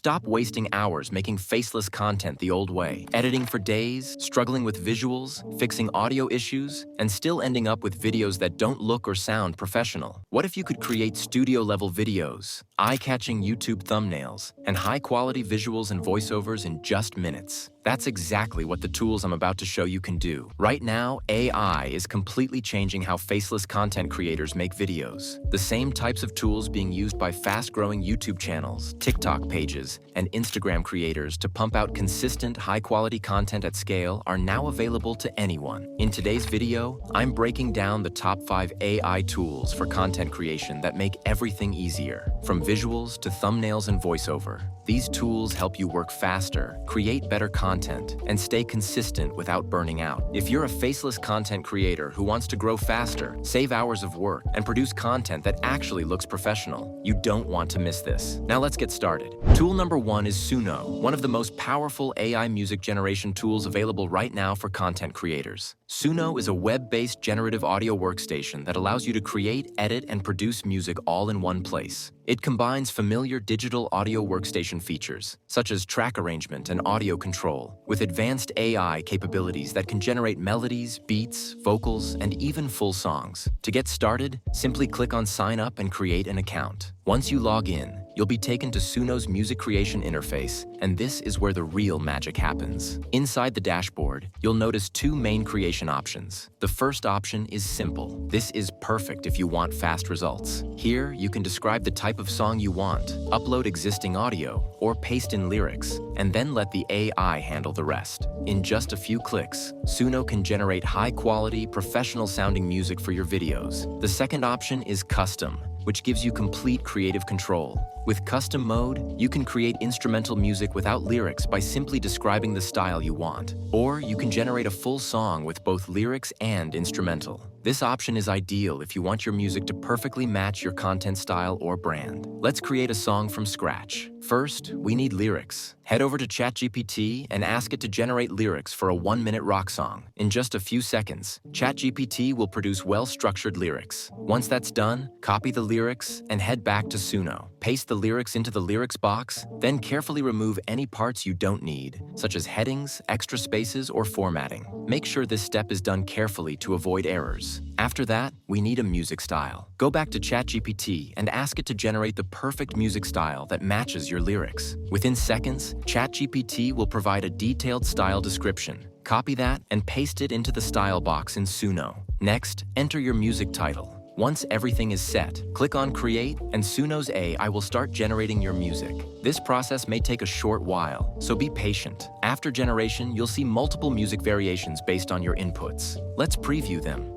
Stop wasting hours making faceless content the old way, editing for days, struggling with visuals, fixing audio issues, and still ending up with videos that don't look or sound professional. What if you could create studio-level videos, eye-catching YouTube thumbnails, and high-quality visuals and voiceovers in just minutes? That's exactly what the tools I'm about to show you can do. Right now, AI is completely changing how faceless content creators make videos. The same types of tools being used by fast-growing YouTube channels, TikTok pages, and Instagram creators to pump out consistent, high-quality content at scale are now available to anyone. In today's video, I'm breaking down the top 5 AI tools for content creation that make everything easier, from visuals to thumbnails and voiceover. These tools help you work faster, create better content, and stay consistent without burning out. If you're a faceless content creator who wants to grow faster, save hours of work, and produce content that actually looks professional, you don't want to miss this. Now let's get started. Tool number 1 is Suno, one of the most powerful AI music generation tools available right now for content creators. Suno is a web-based generative audio workstation that allows you to create, edit, and produce music all in one place. It combines familiar digital audio workstation features, such as track arrangement and audio control, with advanced AI capabilities that can generate melodies, beats, vocals, and even full songs. To get started, simply click on Sign Up and create an account. Once you log in, you'll be taken to Suno's music creation interface, and this is where the real magic happens. Inside the dashboard, you'll notice 2 main creation options. The first option is simple. This is perfect if you want fast results. Here, you can describe the type of song you want, upload existing audio, or paste in lyrics, and then let the AI handle the rest. In just a few clicks, Suno can generate high-quality, professional-sounding music for your videos. The second option is Custom, which gives you complete creative control. With Custom Mode, you can create instrumental music without lyrics by simply describing the style you want. Or you can generate a full song with both lyrics and instrumental. This option is ideal if you want your music to perfectly match your content style or brand. Let's create a song from scratch. First, we need lyrics. Head over to ChatGPT and ask it to generate lyrics for a 1-minute rock song. In just a few seconds, ChatGPT will produce well-structured lyrics. Once that's done, copy the lyrics and head back to Suno. Paste the lyrics into the lyrics box, then carefully remove any parts you don't need, such as headings, extra spaces, or formatting. Make sure this step is done carefully to avoid errors. After that, we need a music style. Go back to ChatGPT and ask it to generate the perfect music style that matches your lyrics. Within seconds, ChatGPT will provide a detailed style description. Copy that and paste it into the style box in Suno. Next, enter your music title. Once everything is set, click on Create, and Suno's AI will start generating your music. This process may take a short while, so be patient. After generation, you'll see multiple music variations based on your inputs. Let's preview them.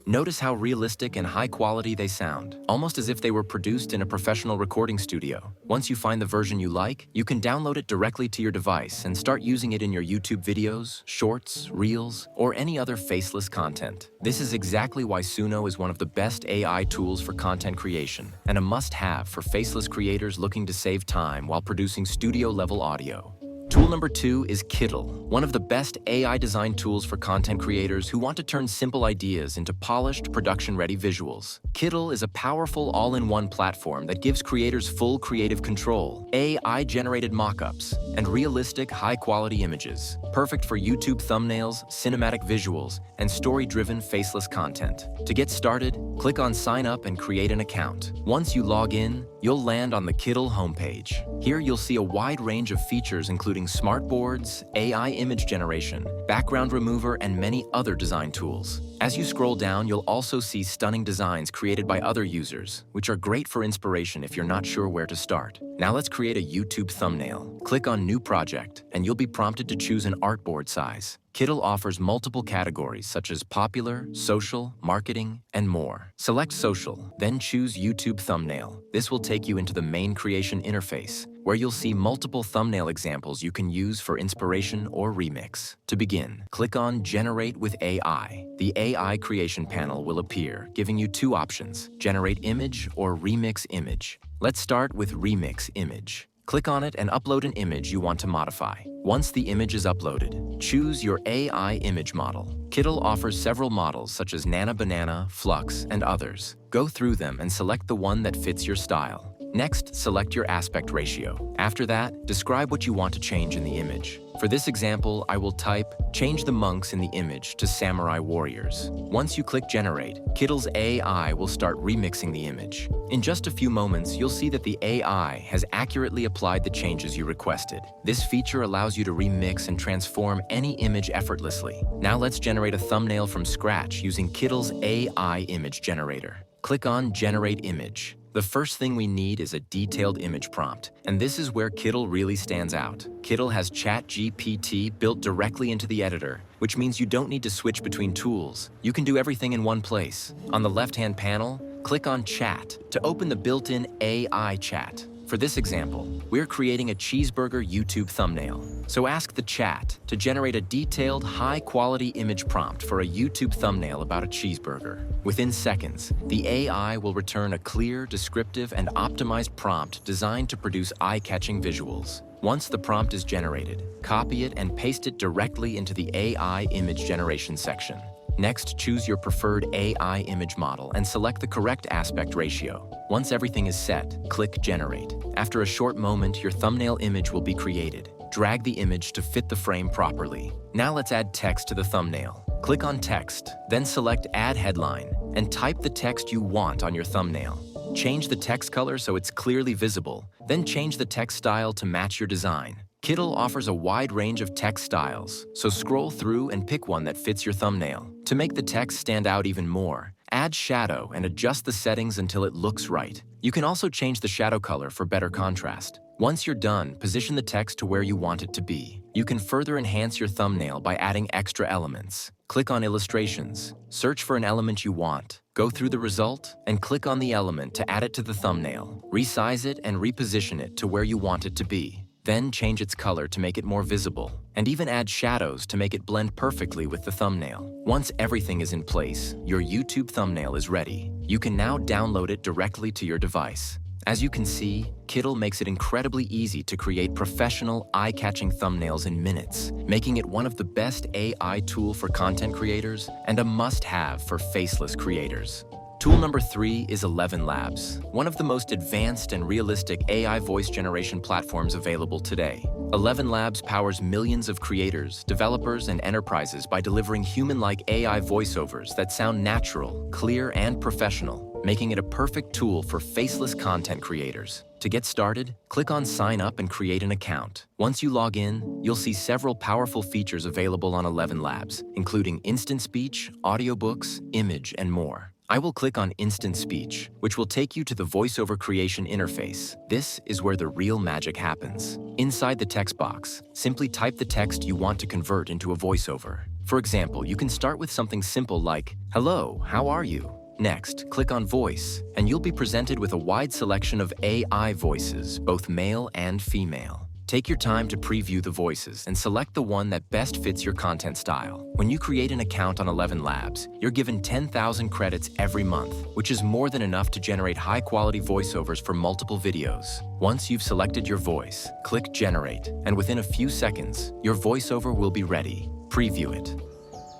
Notice how realistic and high quality they sound, almost as if they were produced in a professional recording studio. Once you find the version you like, you can download it directly to your device and start using it in your YouTube videos, shorts, reels, or any other faceless content. This is exactly why Suno is one of the best AI tools for content creation, and a must-have for faceless creators looking to save time while producing studio-level audio. Tool number 2 is Kittl, one of the best AI design tools for content creators who want to turn simple ideas into polished, production-ready visuals. Kittl is a powerful all-in-one platform that gives creators full creative control, AI-generated mockups, and realistic, high-quality images. Perfect for YouTube thumbnails, cinematic visuals, and story-driven faceless content. To get started, click on Sign Up and create an account. Once you log in, you'll land on the Kittl homepage. Here you'll see a wide range of features including smartboards, AI image generation, background remover, and many other design tools. As you scroll down, you'll also see stunning designs created by other users, which are great for inspiration if you're not sure where to start. Now let's create a YouTube thumbnail. Click on New Project, and you'll be prompted to choose an artboard size. Kittl offers multiple categories such as popular, social, marketing, and more. Select social, then choose YouTube thumbnail. This will take you into the main creation interface, where you'll see multiple thumbnail examples you can use for inspiration or remix. To begin, click on Generate with AI. The AI creation panel will appear, giving you two options: Generate image or Remix image. Let's start with Remix image. Click on it and upload an image you want to modify. Once the image is uploaded, choose your AI image model. Kittl offers several models such as Nana Banana, Flux, and others. Go through them and select the one that fits your style. Next, select your aspect ratio. After that, describe what you want to change in the image. For this example, I will type, change the monks in the image to samurai warriors. Once you click Generate, Kittl's AI will start remixing the image. In just a few moments, you'll see that the AI has accurately applied the changes you requested. This feature allows you to remix and transform any image effortlessly. Now let's generate a thumbnail from scratch using Kittl's AI image generator. Click on Generate Image. The first thing we need is a detailed image prompt, and this is where Kittl really stands out. Kittl has ChatGPT built directly into the editor, which means you don't need to switch between tools. You can do everything in one place. On the left-hand panel, click on Chat to open the built-in AI chat. For this example, we're creating a cheeseburger YouTube thumbnail. So ask the chat to generate a detailed, high-quality image prompt for a YouTube thumbnail about a cheeseburger. Within seconds, the AI will return a clear, descriptive, and optimized prompt designed to produce eye-catching visuals. Once the prompt is generated, copy it and paste it directly into the AI image generation section. Next, choose your preferred AI image model and select the correct aspect ratio. Once everything is set, click Generate. After a short moment, your thumbnail image will be created. Drag the image to fit the frame properly. Now let's add text to the thumbnail. Click on Text, then select Add Headline, and type the text you want on your thumbnail. Change the text color so it's clearly visible, then change the text style to match your design. Kittl offers a wide range of text styles, so scroll through and pick one that fits your thumbnail. To make the text stand out even more, add shadow and adjust the settings until it looks right. You can also change the shadow color for better contrast. Once you're done, position the text to where you want it to be. You can further enhance your thumbnail by adding extra elements. Click on Illustrations, search for an element you want, go through the result, and click on the element to add it to the thumbnail. Resize it and reposition it to where you want it to be. Then change its color to make it more visible, and even add shadows to make it blend perfectly with the thumbnail. Once everything is in place, your YouTube thumbnail is ready. You can now download it directly to your device. As you can see, Kittl makes it incredibly easy to create professional, eye-catching thumbnails in minutes, making it one of the best AI tools for content creators and a must-have for faceless creators. Tool number 3 is Elevenlabs, one of the most advanced and realistic AI voice generation platforms available today. Elevenlabs powers millions of creators, developers, and enterprises by delivering human-like AI voiceovers that sound natural, clear, and professional, making it a perfect tool for faceless content creators. To get started, click on Sign Up and create an account. Once you log in, you'll see several powerful features available on Elevenlabs, including instant speech, audiobooks, image, and more. I will click on Instant Speech, which will take you to the voiceover creation interface. This is where the real magic happens. Inside the text box, simply type the text you want to convert into a voiceover. For example, you can start with something simple like, "Hello, how are you?" Next, click on Voice, and you'll be presented with a wide selection of AI voices, both male and female. Take your time to preview the voices and select the one that best fits your content style. When you create an account on Elevenlabs, you're given 10,000 credits every month, which is more than enough to generate high-quality voiceovers for multiple videos. Once you've selected your voice, click Generate, and within a few seconds, your voiceover will be ready. Preview it.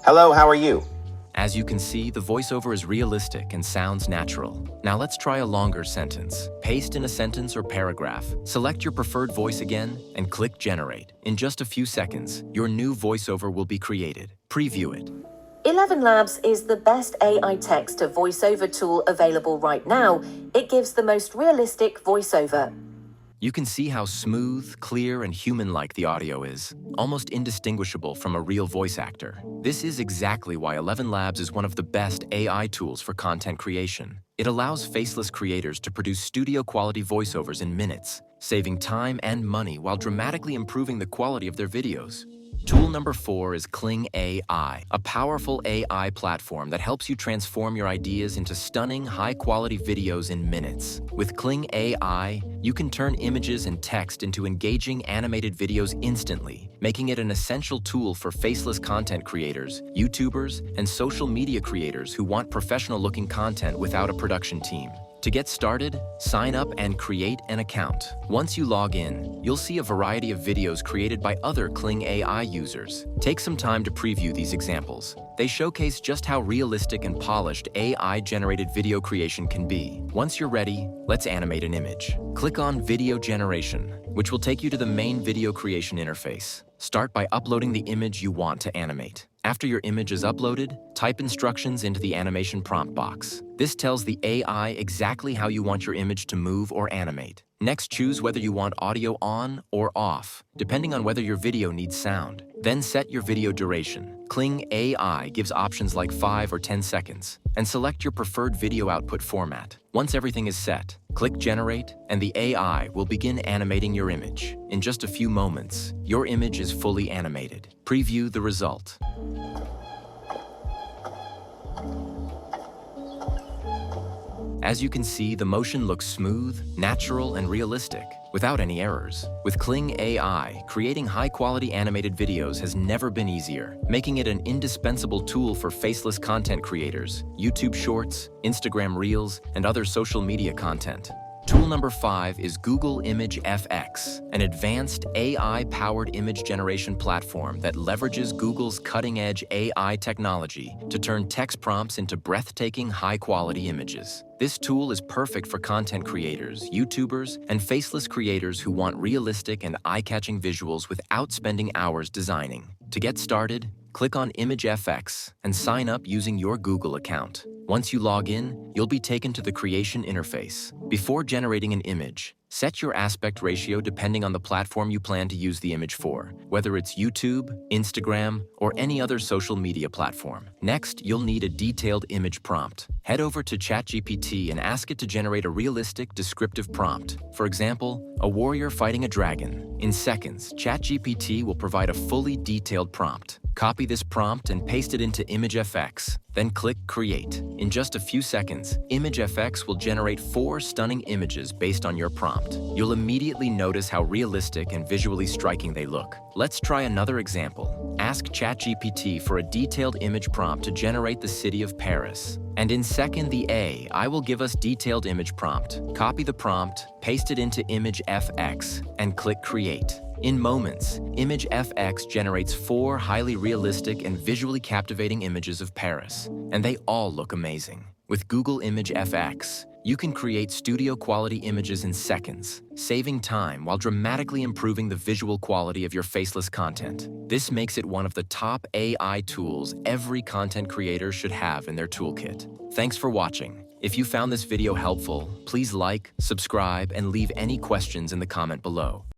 Hello, how are you? As you can see, the voiceover is realistic and sounds natural. Now let's try a longer sentence. Paste in a sentence or paragraph, select your preferred voice again, and click Generate. In just a few seconds, your new voiceover will be created. Preview it. Elevenlabs is the best AI text to voiceover tool available right now. It gives the most realistic voiceover. You can see how smooth, clear, and human-like the audio is, almost indistinguishable from a real voice actor. This is exactly why Elevenlabs is one of the best AI tools for content creation. It allows faceless creators to produce studio-quality voiceovers in minutes, saving time and money while dramatically improving the quality of their videos. Tool number 4 is Kling AI, a powerful AI platform that helps you transform your ideas into stunning, high-quality videos in minutes. With Kling AI, you can turn images and text into engaging animated videos instantly, making it an essential tool for faceless content creators, YouTubers, and social media creators who want professional-looking content without a production team. To get started, sign up and create an account. Once you log in, you'll see a variety of videos created by other Kling AI users. Take some time to preview these examples. They showcase just how realistic and polished AI-generated video creation can be. Once you're ready, let's animate an image. Click on Video Generation, which will take you to the main video creation interface. Start by uploading the image you want to animate. After your image is uploaded, type instructions into the animation prompt box. This tells the AI exactly how you want your image to move or animate. Next, choose whether you want audio on or off, depending on whether your video needs sound. Then set your video duration. Kling AI gives options like 5 or 10 seconds, and select your preferred video output format. Once everything is set, click Generate, and the AI will begin animating your image. In just a few moments, your image is fully animated. Preview the result. As you can see, the motion looks smooth, natural, and realistic, without any errors. With Kling AI, creating high-quality animated videos has never been easier, making it an indispensable tool for faceless content creators, YouTube Shorts, Instagram Reels, and other social media content. Tool number 5 is Google ImageFX, an advanced AI-powered image generation platform that leverages Google's cutting-edge AI technology to turn text prompts into breathtaking, high-quality images. This tool is perfect for content creators, YouTubers, and faceless creators who want realistic and eye-catching visuals without spending hours designing. To get started, click on ImageFX and sign up using your Google account. Once you log in, you'll be taken to the creation interface. Before generating an image, set your aspect ratio depending on the platform you plan to use the image for, whether it's YouTube, Instagram, or any other social media platform. Next, you'll need a detailed image prompt. Head over to ChatGPT and ask it to generate a realistic, descriptive prompt. For example, a warrior fighting a dragon. In seconds, ChatGPT will provide a fully detailed prompt. Copy this prompt and paste it into ImageFX, then click Create. In just a few seconds, ImageFX will generate 4 stunning images based on your prompt. You'll immediately notice how realistic and visually striking they look. Let's try another example. Ask ChatGPT for a detailed image prompt to generate the city of Paris. And in second, the AI will give us detailed image prompt. Copy the prompt, paste it into ImageFX, and click Create. In moments, ImageFX generates 4 highly realistic and visually captivating images of Paris, and they all look amazing. With Google ImageFX, you can create studio-quality images in seconds, saving time while dramatically improving the visual quality of your faceless content. This makes it one of the top AI tools every content creator should have in their toolkit. Thanks for watching. If you found this video helpful, please like, subscribe, and leave any questions in the comment below.